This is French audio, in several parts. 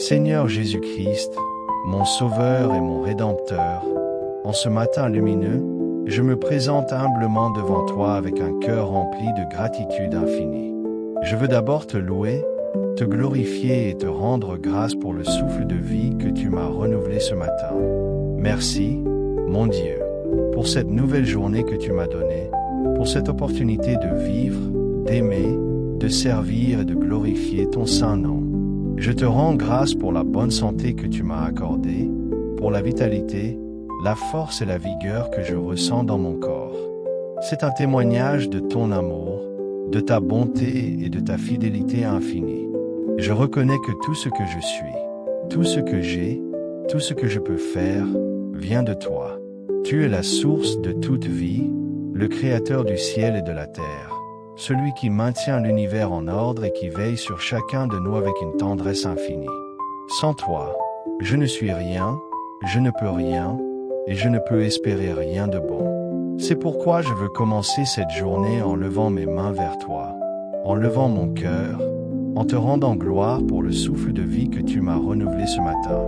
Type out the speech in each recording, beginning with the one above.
Seigneur Jésus-Christ, mon Sauveur et mon Rédempteur, en ce matin lumineux, je me présente humblement devant toi avec un cœur rempli de gratitude infinie. Je veux d'abord te louer, te glorifier et te rendre grâce pour le souffle de vie que tu m'as renouvelé ce matin. Merci, mon Dieu, pour cette nouvelle journée que tu m'as donnée, pour cette opportunité de vivre, d'aimer, de servir et de glorifier ton saint nom. Je te rends grâce pour la bonne santé que tu m'as accordée, pour la vitalité, la force et la vigueur que je ressens dans mon corps. C'est un témoignage de ton amour, de ta bonté et de ta fidélité infinie. Je reconnais que tout ce que je suis, tout ce que j'ai, tout ce que je peux faire, vient de toi. Tu es la source de toute vie, le Créateur du ciel et de la terre, celui qui maintient l'univers en ordre et qui veille sur chacun de nous avec une tendresse infinie. Sans toi, je ne suis rien, je ne peux rien, et je ne peux espérer rien de bon. C'est pourquoi je veux commencer cette journée en levant mes mains vers toi, en levant mon cœur, en te rendant gloire pour le souffle de vie que tu m'as renouvelé ce matin.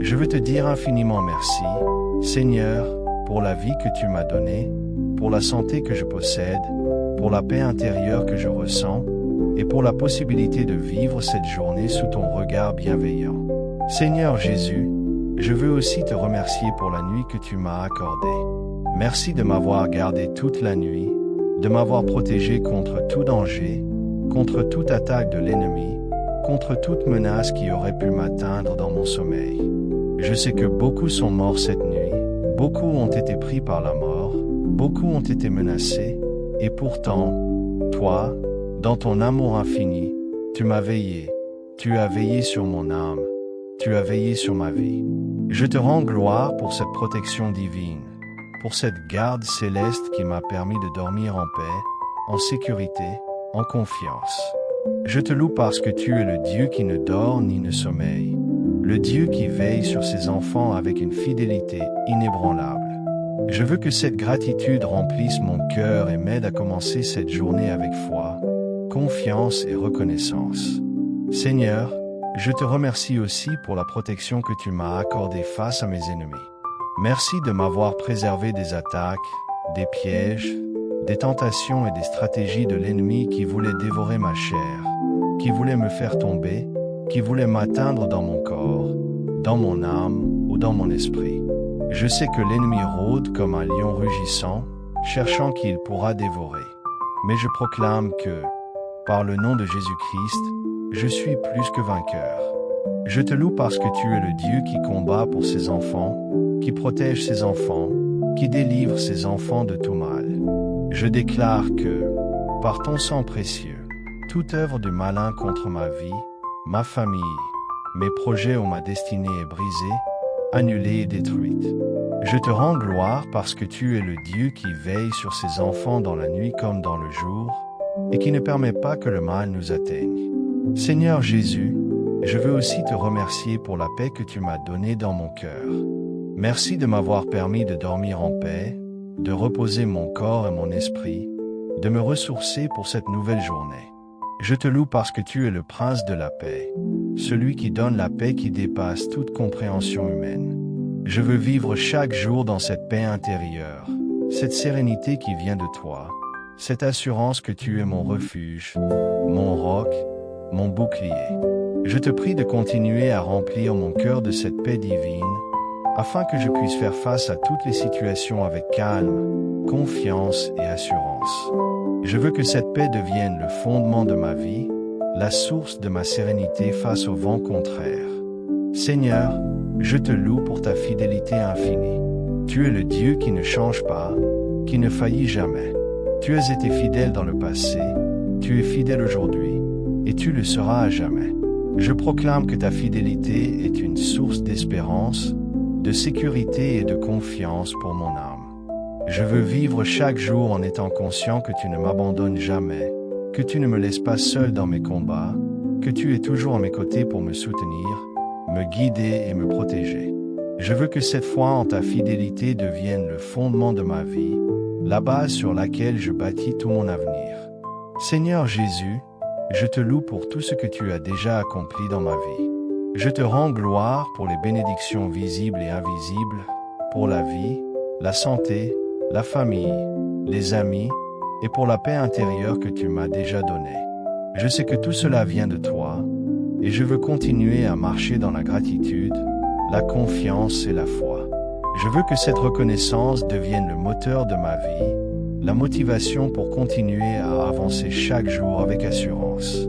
Je veux te dire infiniment merci, Seigneur, pour la vie que tu m'as donnée, pour la santé que je possède, pour la paix intérieure que je ressens, et pour la possibilité de vivre cette journée sous ton regard bienveillant. Seigneur Jésus, je veux aussi te remercier pour la nuit que tu m'as accordée. Merci de m'avoir gardé toute la nuit, de m'avoir protégé contre tout danger, contre toute attaque de l'ennemi, contre toute menace qui aurait pu m'atteindre dans mon sommeil. Je sais que beaucoup sont morts cette nuit, beaucoup ont été pris par la mort, beaucoup ont été menacés, et pourtant, toi, dans ton amour infini, tu m'as veillé, tu as veillé sur mon âme, tu as veillé sur ma vie. Je te rends gloire pour cette protection divine, pour cette garde céleste qui m'a permis de dormir en paix, en sécurité, en confiance. Je te loue parce que tu es le Dieu qui ne dort ni ne sommeille, le Dieu qui veille sur ses enfants avec une fidélité inébranlable. Je veux que cette gratitude remplisse mon cœur et m'aide à commencer cette journée avec foi, confiance et reconnaissance. Seigneur, je te remercie aussi pour la protection que tu m'as accordée face à mes ennemis. Merci de m'avoir préservé des attaques, des pièges, des tentations et des stratégies de l'ennemi qui voulait dévorer ma chair, qui voulait me faire tomber, qui voulait m'atteindre dans mon corps, dans mon âme ou dans mon esprit. Je sais que l'ennemi rôde comme un lion rugissant, cherchant qui il pourra dévorer. Mais je proclame que, par le nom de Jésus-Christ, je suis plus que vainqueur. Je te loue parce que tu es le Dieu qui combat pour ses enfants, qui protège ses enfants, qui délivre ses enfants de tout mal. Je déclare que, par ton sang précieux, toute œuvre du malin contre ma vie, ma famille, mes projets ou ma destinée est brisée, annulée et détruite. Je te rends gloire parce que tu es le Dieu qui veille sur ses enfants dans la nuit comme dans le jour, et qui ne permet pas que le mal nous atteigne. Seigneur Jésus, je veux aussi te remercier pour la paix que tu m'as donnée dans mon cœur. Merci de m'avoir permis de dormir en paix, de reposer mon corps et mon esprit, de me ressourcer pour cette nouvelle journée. Je te loue parce que tu es le prince de la paix, celui qui donne la paix qui dépasse toute compréhension humaine. Je veux vivre chaque jour dans cette paix intérieure, cette sérénité qui vient de toi, cette assurance que tu es mon refuge, mon roc, mon bouclier. Je te prie de continuer à remplir mon cœur de cette paix divine, afin que je puisse faire face à toutes les situations avec calme, confiance et assurance. Je veux que cette paix devienne le fondement de ma vie, la source de ma sérénité face au vent contraire. Seigneur, je te loue pour ta fidélité infinie. Tu es le Dieu qui ne change pas, qui ne faillit jamais. Tu as été fidèle dans le passé, tu es fidèle aujourd'hui, et tu le seras à jamais. Je proclame que ta fidélité est une source d'espérance, de sécurité et de confiance pour mon âme. Je veux vivre chaque jour en étant conscient que tu ne m'abandonnes jamais, que tu ne me laisses pas seul dans mes combats, que tu es toujours à mes côtés pour me soutenir, me guider et me protéger. Je veux que cette foi en ta fidélité devienne le fondement de ma vie, la base sur laquelle je bâtis tout mon avenir. Seigneur Jésus, je te loue pour tout ce que tu as déjà accompli dans ma vie. Je te rends gloire pour les bénédictions visibles et invisibles, pour la vie, la santé, la famille, les amis, et pour la paix intérieure que tu m'as déjà donnée. Je sais que tout cela vient de toi, et je veux continuer à marcher dans la gratitude, la confiance et la foi. Je veux que cette reconnaissance devienne le moteur de ma vie, la motivation pour continuer à avancer chaque jour avec assurance.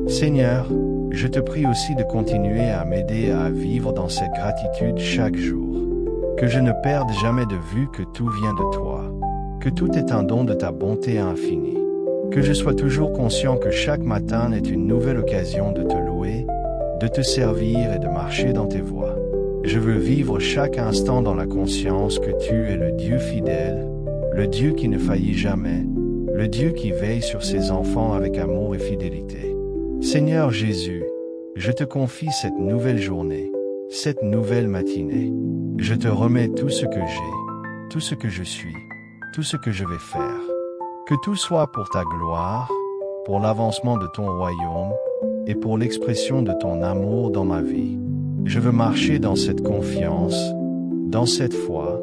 Seigneur, je te prie aussi de continuer à m'aider à vivre dans cette gratitude chaque jour. Que je ne perde jamais de vue que tout vient de toi, que tout est un don de ta bonté infinie. Que je sois toujours conscient que chaque matin est une nouvelle occasion de te louer, de te servir et de marcher dans tes voies. Je veux vivre chaque instant dans la conscience que tu es le Dieu fidèle, le Dieu qui ne faillit jamais, le Dieu qui veille sur ses enfants avec amour et fidélité. Seigneur Jésus, je te confie cette nouvelle journée, cette nouvelle matinée. Je te remets tout ce que j'ai, tout ce que je suis, tout ce que je vais faire. Que tout soit pour ta gloire, pour l'avancement de ton royaume et pour l'expression de ton amour dans ma vie. Je veux marcher dans cette confiance, dans cette foi,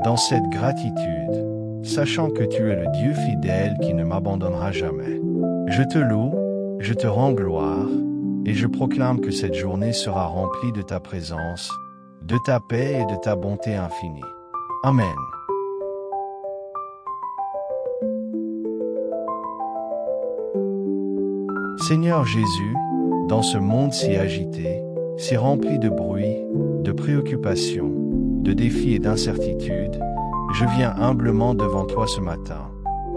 dans cette gratitude, sachant que tu es le Dieu fidèle qui ne m'abandonnera jamais. Je te loue, je te rends gloire, et je proclame que cette journée sera remplie de ta présence, de ta paix et de ta bonté infinie. Amen. Seigneur Jésus, dans ce monde si agité, si rempli de bruit, de préoccupations, de défis et d'incertitudes, je viens humblement devant toi ce matin,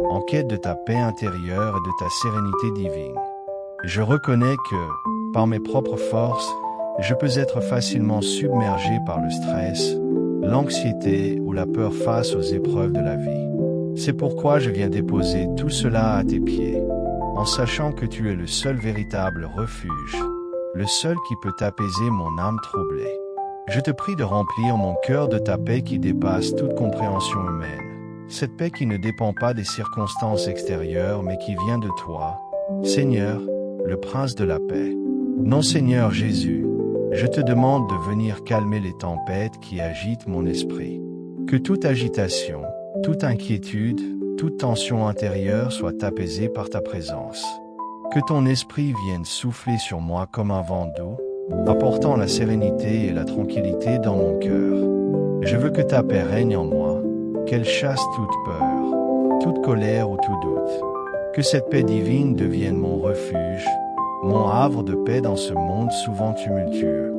en quête de ta paix intérieure et de ta sérénité divine. Je reconnais que, par mes propres forces, je peux être facilement submergé par le stress, l'anxiété ou la peur face aux épreuves de la vie. C'est pourquoi je viens déposer tout cela à tes pieds, en sachant que tu es le seul véritable refuge, le seul qui peut apaiser mon âme troublée. Je te prie de remplir mon cœur de ta paix qui dépasse toute compréhension humaine, cette paix qui ne dépend pas des circonstances extérieures mais qui vient de toi, Seigneur, le Prince de la paix. Non Seigneur Jésus, je te demande de venir calmer les tempêtes qui agitent mon esprit. Que toute agitation, toute inquiétude, toute tension intérieure soit apaisée par ta présence. Que ton esprit vienne souffler sur moi comme un vent doux, apportant la sérénité et la tranquillité dans mon cœur. Je veux que ta paix règne en moi, qu'elle chasse toute peur, toute colère ou tout doute. Que cette paix divine devienne mon refuge, mon havre de paix dans ce monde souvent tumultueux.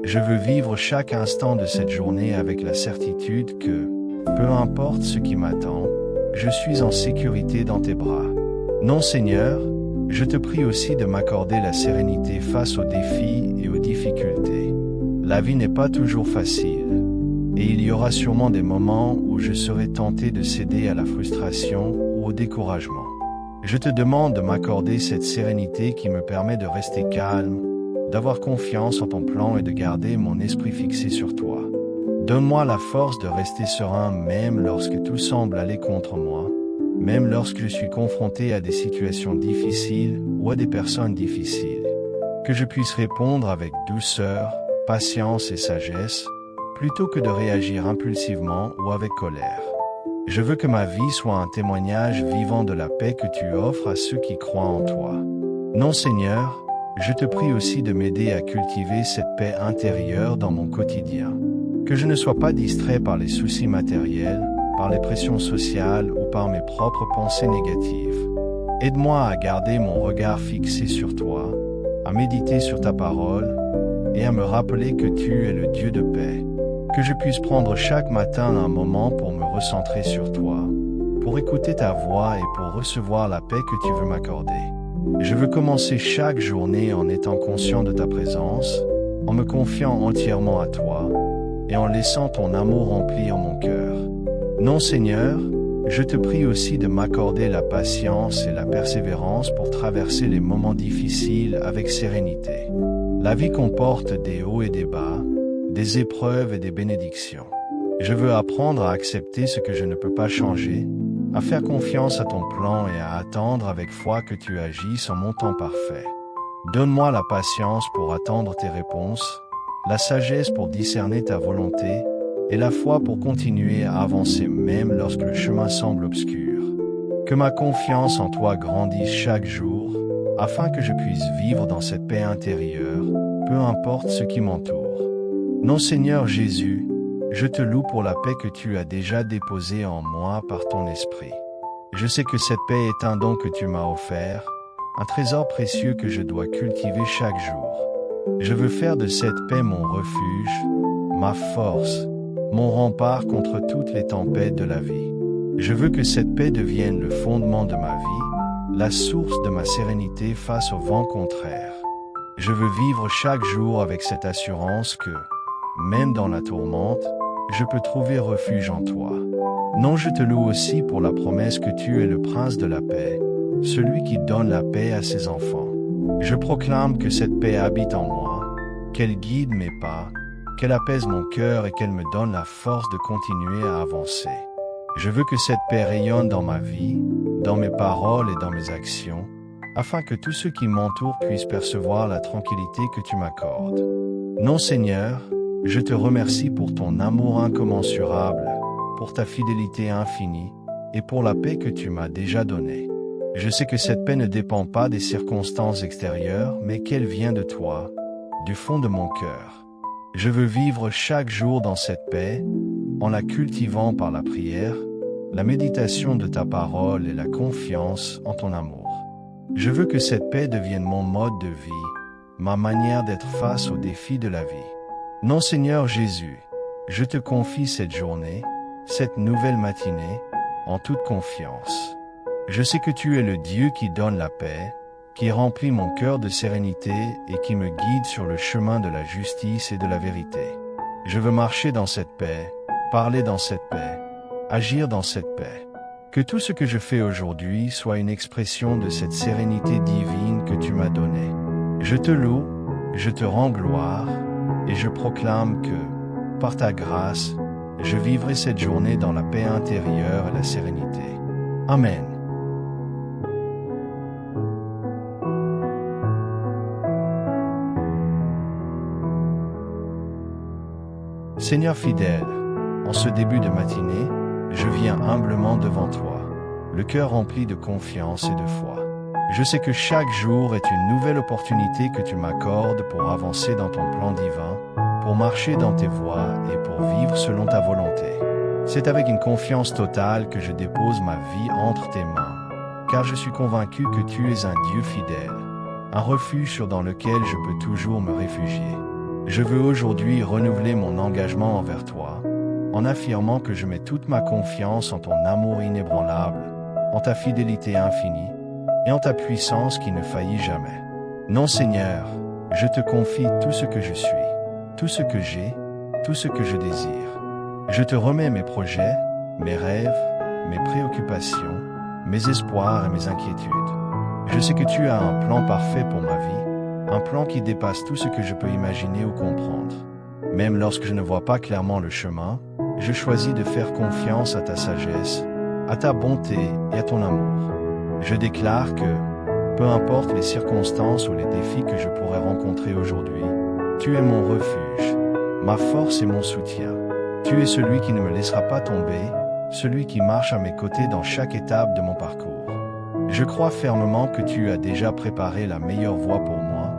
Je veux vivre chaque instant de cette journée avec la certitude que, peu importe ce qui m'attend, je suis en sécurité dans tes bras. Non Seigneur, je te prie aussi de m'accorder la sérénité face aux défis et aux difficultés. La vie n'est pas toujours facile, et il y aura sûrement des moments où je serai tenté de céder à la frustration ou au découragement. Je te demande de m'accorder cette sérénité qui me permet de rester calme, d'avoir confiance en ton plan et de garder mon esprit fixé sur toi. Donne-moi la force de rester serein même lorsque tout semble aller contre moi, même lorsque je suis confronté à des situations difficiles ou à des personnes difficiles. Que je puisse répondre avec douceur, patience et sagesse, plutôt que de réagir impulsivement ou avec colère. Je veux que ma vie soit un témoignage vivant de la paix que tu offres à ceux qui croient en toi. Non Seigneur, je te prie aussi de m'aider à cultiver cette paix intérieure dans mon quotidien. Que je ne sois pas distrait par les soucis matériels, par les pressions sociales ou par mes propres pensées négatives. Aide-moi à garder mon regard fixé sur toi, à méditer sur ta parole et à me rappeler que tu es le Dieu de paix. Que je puisse prendre chaque matin un moment pour me recentrer sur toi, pour écouter ta voix et pour recevoir la paix que tu veux m'accorder. Je veux commencer chaque journée en étant conscient de ta présence, en me confiant entièrement à toi, et en laissant ton amour remplir mon cœur. Non Seigneur, je te prie aussi de m'accorder la patience et la persévérance pour traverser les moments difficiles avec sérénité. La vie comporte des hauts et des bas, des épreuves et des bénédictions. Je veux apprendre à accepter ce que je ne peux pas changer, à faire confiance à ton plan et à attendre avec foi que tu agisses en mon temps parfait. Donne-moi la patience pour attendre tes réponses, la sagesse pour discerner ta volonté, et la foi pour continuer à avancer même lorsque le chemin semble obscur. Que ma confiance en toi grandisse chaque jour, afin que je puisse vivre dans cette paix intérieure, peu importe ce qui m'entoure. Non Seigneur Jésus, je te loue pour la paix que tu as déjà déposée en moi par ton esprit. Je sais que cette paix est un don que tu m'as offert, un trésor précieux que je dois cultiver chaque jour. Je veux faire de cette paix mon refuge, ma force, mon rempart contre toutes les tempêtes de la vie. Je veux que cette paix devienne le fondement de ma vie, la source de ma sérénité face au vent contraire. Je veux vivre chaque jour avec cette assurance que, même dans la tourmente, je peux trouver refuge en toi. Non, je te loue aussi pour la promesse que tu es le prince de la paix, celui qui donne la paix à ses enfants. Je proclame que cette paix habite en moi, qu'elle guide mes pas, qu'elle apaise mon cœur et qu'elle me donne la force de continuer à avancer. Je veux que cette paix rayonne dans ma vie, dans mes paroles et dans mes actions, afin que tous ceux qui m'entourent puissent percevoir la tranquillité que tu m'accordes. Non Seigneur, je te remercie pour ton amour incommensurable, pour ta fidélité infinie et pour la paix que tu m'as déjà donnée. Je sais que cette paix ne dépend pas des circonstances extérieures, mais qu'elle vient de toi, du fond de mon cœur. Je veux vivre chaque jour dans cette paix, en la cultivant par la prière, la méditation de ta parole et la confiance en ton amour. Je veux que cette paix devienne mon mode de vie, ma manière d'être face aux défis de la vie. Non Seigneur Jésus, je te confie cette journée, cette nouvelle matinée, en toute confiance. Je sais que tu es le Dieu qui donne la paix, qui remplit mon cœur de sérénité et qui me guide sur le chemin de la justice et de la vérité. Je veux marcher dans cette paix, parler dans cette paix, agir dans cette paix. Que tout ce que je fais aujourd'hui soit une expression de cette sérénité divine que tu m'as donnée. Je te loue, je te rends gloire, et je proclame que, par ta grâce, je vivrai cette journée dans la paix intérieure et la sérénité. Amen. Seigneur fidèle, en ce début de matinée, je viens humblement devant toi, le cœur rempli de confiance et de foi. Je sais que chaque jour est une nouvelle opportunité que tu m'accordes pour avancer dans ton plan divin, pour marcher dans tes voies et pour vivre selon ta volonté. C'est avec une confiance totale que je dépose ma vie entre tes mains, car je suis convaincu que tu es un Dieu fidèle, un refuge dans lequel je peux toujours me réfugier. Je veux aujourd'hui renouveler mon engagement envers toi, en affirmant que je mets toute ma confiance en ton amour inébranlable, en ta fidélité infinie, et en ta puissance qui ne faillit jamais. Non Seigneur, je te confie tout ce que je suis, tout ce que j'ai, tout ce que je désire. Je te remets mes projets, mes rêves, mes préoccupations, mes espoirs et mes inquiétudes. Je sais que tu as un plan parfait pour ma vie, un plan qui dépasse tout ce que je peux imaginer ou comprendre. Même lorsque je ne vois pas clairement le chemin, je choisis de faire confiance à ta sagesse, à ta bonté et à ton amour. Je déclare que, peu importe les circonstances ou les défis que je pourrais rencontrer aujourd'hui, tu es mon refuge, ma force et mon soutien. Tu es celui qui ne me laissera pas tomber, celui qui marche à mes côtés dans chaque étape de mon parcours. Je crois fermement que tu as déjà préparé la meilleure voie pour moi,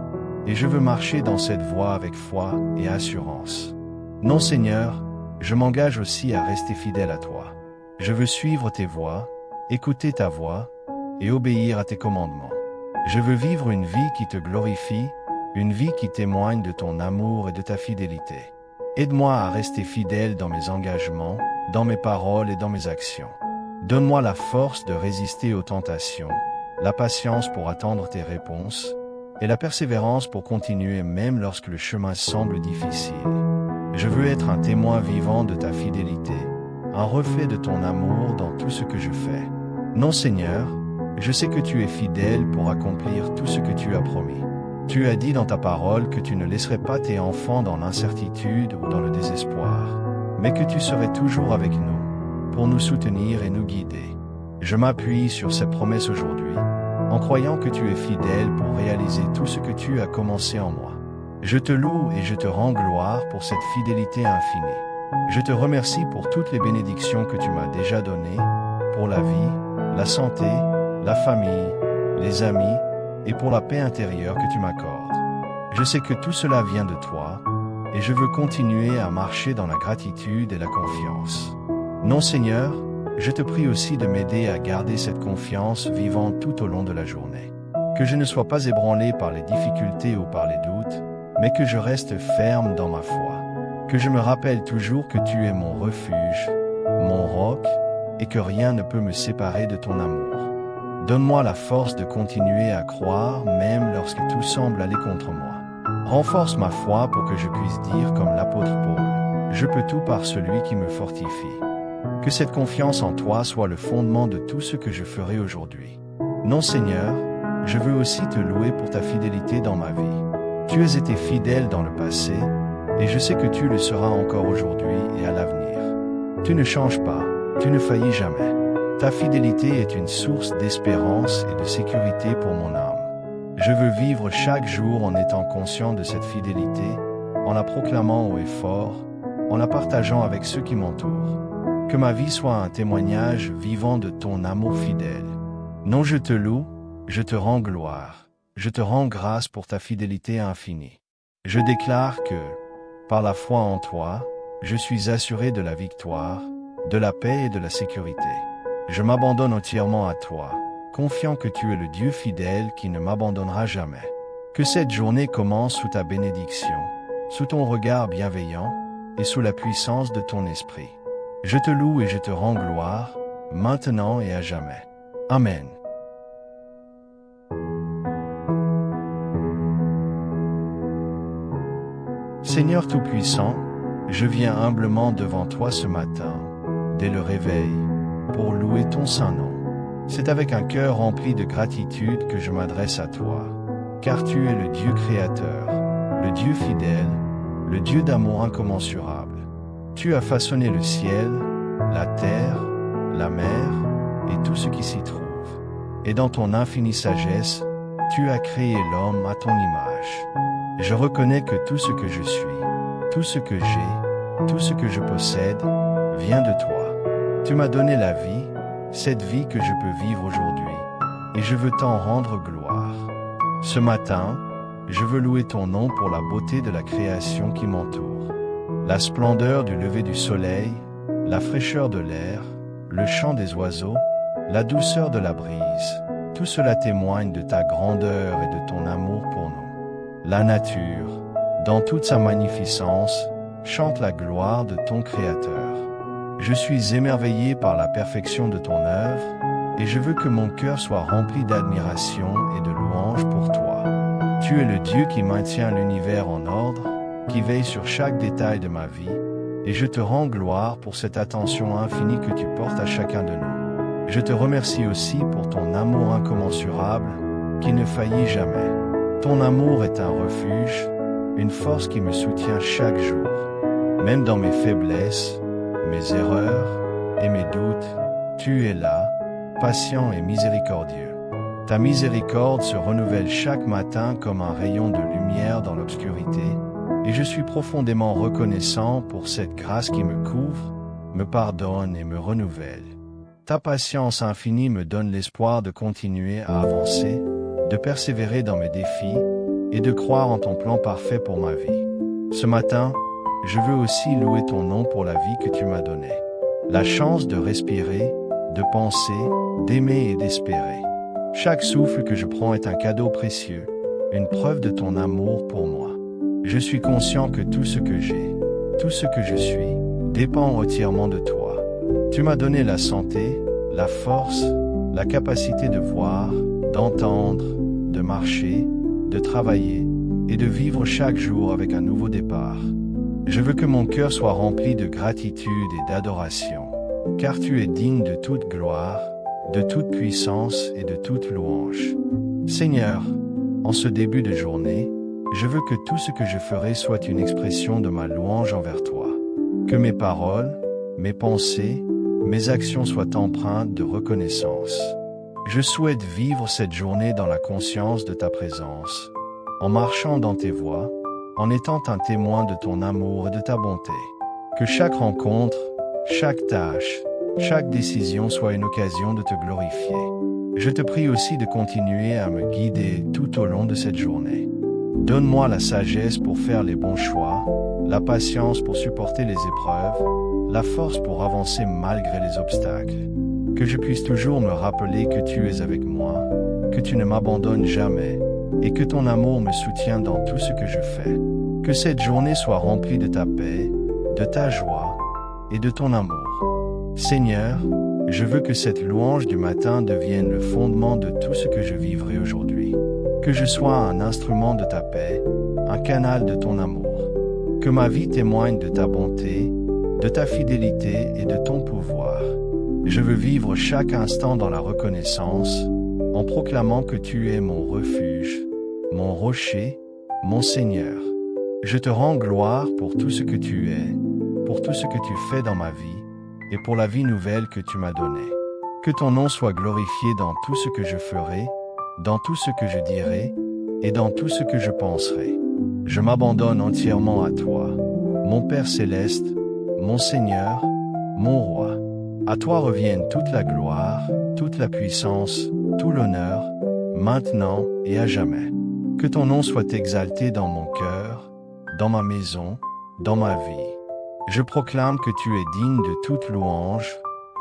et je veux marcher dans cette voie avec foi et assurance. Non Seigneur, je m'engage aussi à rester fidèle à toi. Je veux suivre tes voies, écouter ta voix, et obéir à tes commandements. Je veux vivre une vie qui te glorifie, une vie qui témoigne de ton amour et de ta fidélité. Aide-moi à rester fidèle dans mes engagements, dans mes paroles et dans mes actions. Donne-moi la force de résister aux tentations, la patience pour attendre tes réponses, et la persévérance pour continuer même lorsque le chemin semble difficile. Je veux être un témoin vivant de ta fidélité, un reflet de ton amour dans tout ce que je fais. Non Seigneur, je sais que tu es fidèle pour accomplir tout ce que tu as promis. Tu as dit dans ta parole que tu ne laisserais pas tes enfants dans l'incertitude ou dans le désespoir, mais que tu serais toujours avec nous, pour nous soutenir et nous guider. Je m'appuie sur cette promesse aujourd'hui, en croyant que tu es fidèle pour réaliser tout ce que tu as commencé en moi. Je te loue et je te rends gloire pour cette fidélité infinie. Je te remercie pour toutes les bénédictions que tu m'as déjà données, pour la vie, la santé, la famille, les amis, et pour la paix intérieure que tu m'accordes. Je sais que tout cela vient de toi, et je veux continuer à marcher dans la gratitude et la confiance. Non Seigneur, je te prie aussi de m'aider à garder cette confiance vivante tout au long de la journée. Que je ne sois pas ébranlé par les difficultés ou par les doutes, mais que je reste ferme dans ma foi. Que je me rappelle toujours que tu es mon refuge, mon roc, et que rien ne peut me séparer de ton amour. Donne-moi la force de continuer à croire même lorsque tout semble aller contre moi. Renforce ma foi pour que je puisse dire comme l'apôtre Paul, « Je peux tout par celui qui me fortifie ». Que cette confiance en toi soit le fondement de tout ce que je ferai aujourd'hui. Non Seigneur, je veux aussi te louer pour ta fidélité dans ma vie. Tu as été fidèle dans le passé, et je sais que tu le seras encore aujourd'hui et à l'avenir. Tu ne changes pas, tu ne faillis jamais. Ta fidélité est une source d'espérance et de sécurité pour mon âme. Je veux vivre chaque jour en étant conscient de cette fidélité, en la proclamant haut et fort, en la partageant avec ceux qui m'entourent. Que ma vie soit un témoignage vivant de ton amour fidèle. Non, je te loue, je te rends gloire, je te rends grâce pour ta fidélité infinie. Je déclare que, par la foi en toi, je suis assuré de la victoire, de la paix et de la sécurité. Je m'abandonne entièrement à toi, confiant que tu es le Dieu fidèle qui ne m'abandonnera jamais. Que cette journée commence sous ta bénédiction, sous ton regard bienveillant et sous la puissance de ton esprit. Je te loue et je te rends gloire, maintenant et à jamais. Amen. Seigneur Tout-Puissant, je viens humblement devant toi ce matin, dès le réveil, pour louer ton saint nom. C'est avec un cœur rempli de gratitude que je m'adresse à toi, car tu es le Dieu créateur, le Dieu fidèle, le Dieu d'amour incommensurable. Tu as façonné le ciel, la terre, la mer et tout ce qui s'y trouve. Et dans ton infinie sagesse, tu as créé l'homme à ton image. Je reconnais que tout ce que je suis, tout ce que j'ai, tout ce que je possède, vient de toi. Tu m'as donné la vie, cette vie que je peux vivre aujourd'hui, et je veux t'en rendre gloire. Ce matin, je veux louer ton nom pour la beauté de la création qui m'entoure. La splendeur du lever du soleil, la fraîcheur de l'air, le chant des oiseaux, la douceur de la brise, tout cela témoigne de ta grandeur et de ton amour pour nous. La nature, dans toute sa magnificence, chante la gloire de ton Créateur. Je suis émerveillé par la perfection de ton œuvre, et je veux que mon cœur soit rempli d'admiration et de louange pour toi. Tu es le Dieu qui maintient l'univers en ordre, qui veille sur chaque détail de ma vie, et je te rends gloire pour cette attention infinie que tu portes à chacun de nous. Je te remercie aussi pour ton amour incommensurable, qui ne faillit jamais. Ton amour est un refuge, une force qui me soutient chaque jour. Même dans mes faiblesses, mes erreurs et mes doutes, tu es là, patient et miséricordieux. Ta miséricorde se renouvelle chaque matin comme un rayon de lumière dans l'obscurité, et je suis profondément reconnaissant pour cette grâce qui me couvre, me pardonne et me renouvelle. Ta patience infinie me donne l'espoir de continuer à avancer, de persévérer dans mes défis et de croire en ton plan parfait pour ma vie. Ce matin, je veux aussi louer ton nom pour la vie que tu m'as donnée. La chance de respirer, de penser, d'aimer et d'espérer. Chaque souffle que je prends est un cadeau précieux, une preuve de ton amour pour moi. Je suis conscient que tout ce que j'ai, tout ce que je suis, dépend entièrement de toi. Tu m'as donné la santé, la force, la capacité de voir, d'entendre, de marcher, de travailler et de vivre chaque jour avec un nouveau départ. Je veux que mon cœur soit rempli de gratitude et d'adoration, car tu es digne de toute gloire, de toute puissance et de toute louange. Seigneur, en ce début de journée, je veux que tout ce que je ferai soit une expression de ma louange envers toi. Que mes paroles, mes pensées, mes actions soient empreintes de reconnaissance. Je souhaite vivre cette journée dans la conscience de ta présence, en marchant dans tes voies, en étant un témoin de ton amour et de ta bonté. Que chaque rencontre, chaque tâche, chaque décision soit une occasion de te glorifier. Je te prie aussi de continuer à me guider tout au long de cette journée. Donne-moi la sagesse pour faire les bons choix, la patience pour supporter les épreuves, la force pour avancer malgré les obstacles. Que je puisse toujours me rappeler que tu es avec moi, que tu ne m'abandonnes jamais, et que ton amour me soutient dans tout ce que je fais. Que cette journée soit remplie de ta paix, de ta joie et de ton amour. Seigneur, je veux que cette louange du matin devienne le fondement de tout ce que je vivrai aujourd'hui. Que je sois un instrument de ta paix, un canal de ton amour. Que ma vie témoigne de ta bonté, de ta fidélité et de ton pouvoir. Je veux vivre chaque instant dans la reconnaissance, en proclamant que tu es mon refuge, mon rocher, mon Seigneur. Je te rends gloire pour tout ce que tu es, pour tout ce que tu fais dans ma vie, et pour la vie nouvelle que tu m'as donnée. Que ton nom soit glorifié dans tout ce que je ferai, dans tout ce que je dirai, et dans tout ce que je penserai. Je m'abandonne entièrement à toi, mon Père céleste, mon Seigneur, mon Roi. À toi revienne toute la gloire, toute la puissance, tout l'honneur, maintenant et à jamais. Que ton nom soit exalté dans mon cœur, dans ma maison, dans ma vie. Je proclame que tu es digne de toute louange,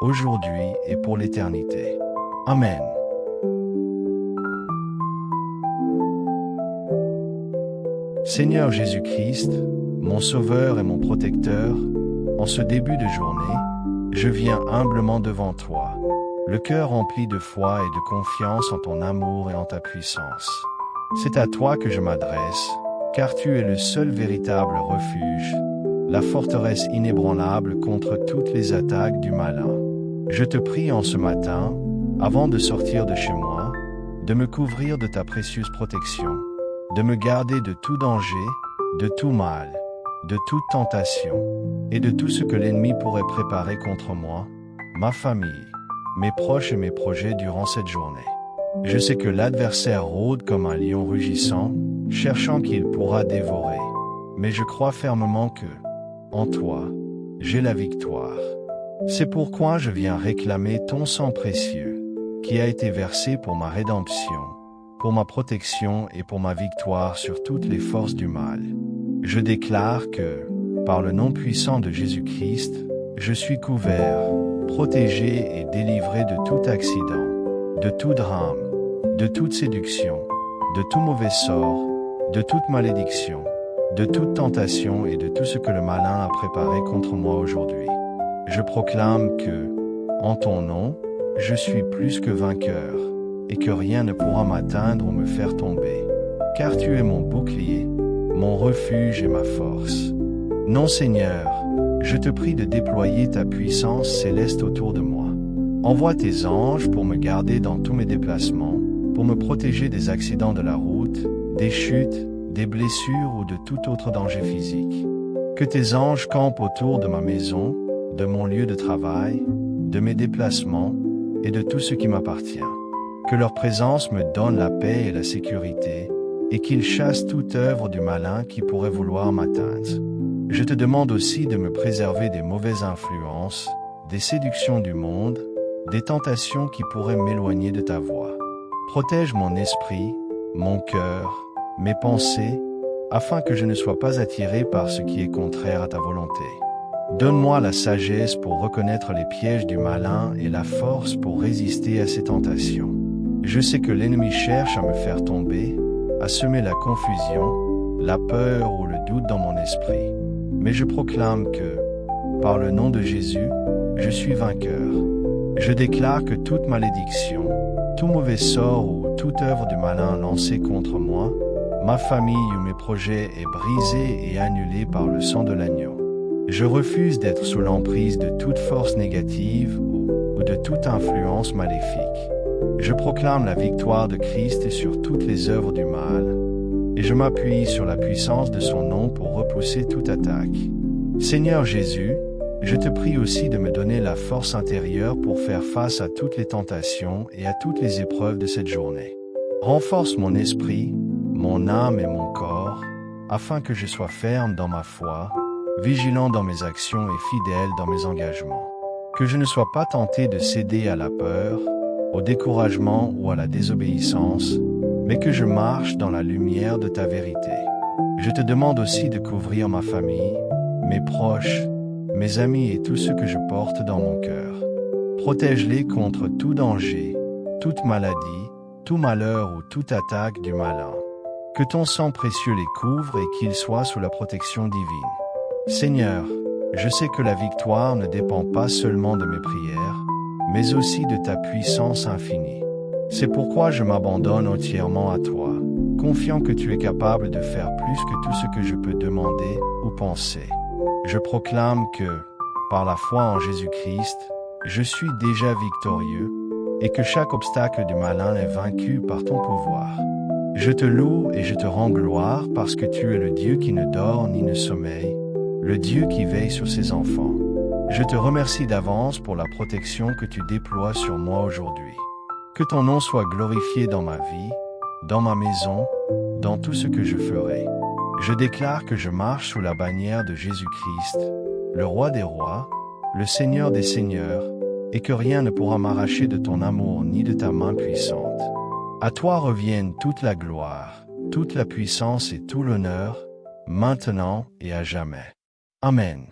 aujourd'hui et pour l'éternité. Amen. Seigneur Jésus-Christ, mon Sauveur et mon Protecteur, en ce début de journée, je viens humblement devant toi, le cœur rempli de foi et de confiance en ton amour et en ta puissance. C'est à toi que je m'adresse, car tu es le seul véritable refuge, la forteresse inébranlable contre toutes les attaques du malin. Je te prie en ce matin, avant de sortir de chez moi, de me couvrir de ta précieuse protection, de me garder de tout danger, de tout mal, de toute tentation, et de tout ce que l'ennemi pourrait préparer contre moi, ma famille, mes proches et mes projets durant cette journée. Je sais que l'adversaire rôde comme un lion rugissant, cherchant qui il pourra dévorer, mais je crois fermement que, en toi, j'ai la victoire. C'est pourquoi je viens réclamer ton sang précieux, qui a été versé pour ma rédemption, pour ma protection et pour ma victoire sur toutes les forces du mal. Je déclare que, par le nom puissant de Jésus-Christ, je suis couvert, protégé et délivré de tout accident, de tout drame, de toute séduction, de tout mauvais sort, de toute malédiction, de toute tentation et de tout ce que le malin a préparé contre moi aujourd'hui. Je proclame que, en ton nom, je suis plus que vainqueur, et que rien ne pourra m'atteindre ou me faire tomber, car tu es mon bouclier, mon refuge et ma force. Non Seigneur, je te prie de déployer ta puissance céleste autour de moi. Envoie tes anges pour me garder dans tous mes déplacements, pour me protéger des accidents de la route, des chutes, des blessures ou de tout autre danger physique. Que tes anges campent autour de ma maison, de mon lieu de travail, de mes déplacements et de tout ce qui m'appartient. Que leur présence me donne la paix et la sécurité, et qu'ils chassent toute œuvre du malin qui pourrait vouloir m'atteindre. Je te demande aussi de me préserver des mauvaises influences, des séductions du monde, des tentations qui pourraient m'éloigner de ta voie. Protège mon esprit, mon cœur, mes pensées, afin que je ne sois pas attiré par ce qui est contraire à ta volonté. Donne-moi la sagesse pour reconnaître les pièges du malin et la force pour résister à ses tentations. Je sais que l'ennemi cherche à me faire tomber, à semer la confusion, la peur ou le doute dans mon esprit. Mais je proclame que, par le nom de Jésus, je suis vainqueur. Je déclare que toute malédiction, tout mauvais sort ou toute œuvre du malin lancée contre moi, ma famille ou mes projets est brisée et annulée par le sang de l'agneau. Je refuse d'être sous l'emprise de toute force négative ou de toute influence maléfique. Je proclame la victoire de Christ sur toutes les œuvres du mal, et je m'appuie sur la puissance de son nom pour repousser toute attaque. Seigneur Jésus, je te prie aussi de me donner la force intérieure pour faire face à toutes les tentations et à toutes les épreuves de cette journée. Renforce mon esprit, mon âme et mon corps, afin que je sois ferme dans ma foi, vigilant dans mes actions et fidèle dans mes engagements. Que je ne sois pas tenté de céder à la peur, au découragement ou à la désobéissance, mais que je marche dans la lumière de ta vérité. Je te demande aussi de couvrir ma famille, mes proches, mes amis et tous ceux que je porte dans mon cœur. Protège-les contre tout danger, toute maladie, tout malheur ou toute attaque du malin. Que ton sang précieux les couvre et qu'ils soient sous la protection divine. Seigneur, je sais que la victoire ne dépend pas seulement de mes prières, mais aussi de ta puissance infinie. C'est pourquoi je m'abandonne entièrement à toi, confiant que tu es capable de faire plus que tout ce que je peux demander ou penser. Je proclame que, par la foi en Jésus-Christ, je suis déjà victorieux, et que chaque obstacle du malin est vaincu par ton pouvoir. Je te loue et je te rends gloire parce que tu es le Dieu qui ne dort ni ne sommeille, le Dieu qui veille sur ses enfants. Je te remercie d'avance pour la protection que tu déploies sur moi aujourd'hui. Que ton nom soit glorifié dans ma vie, dans ma maison, dans tout ce que je ferai. Je déclare que je marche sous la bannière de Jésus-Christ, le Roi des rois, le Seigneur des seigneurs, et que rien ne pourra m'arracher de ton amour ni de ta main puissante. À toi reviennent toute la gloire, toute la puissance et tout l'honneur, maintenant et à jamais. Amen.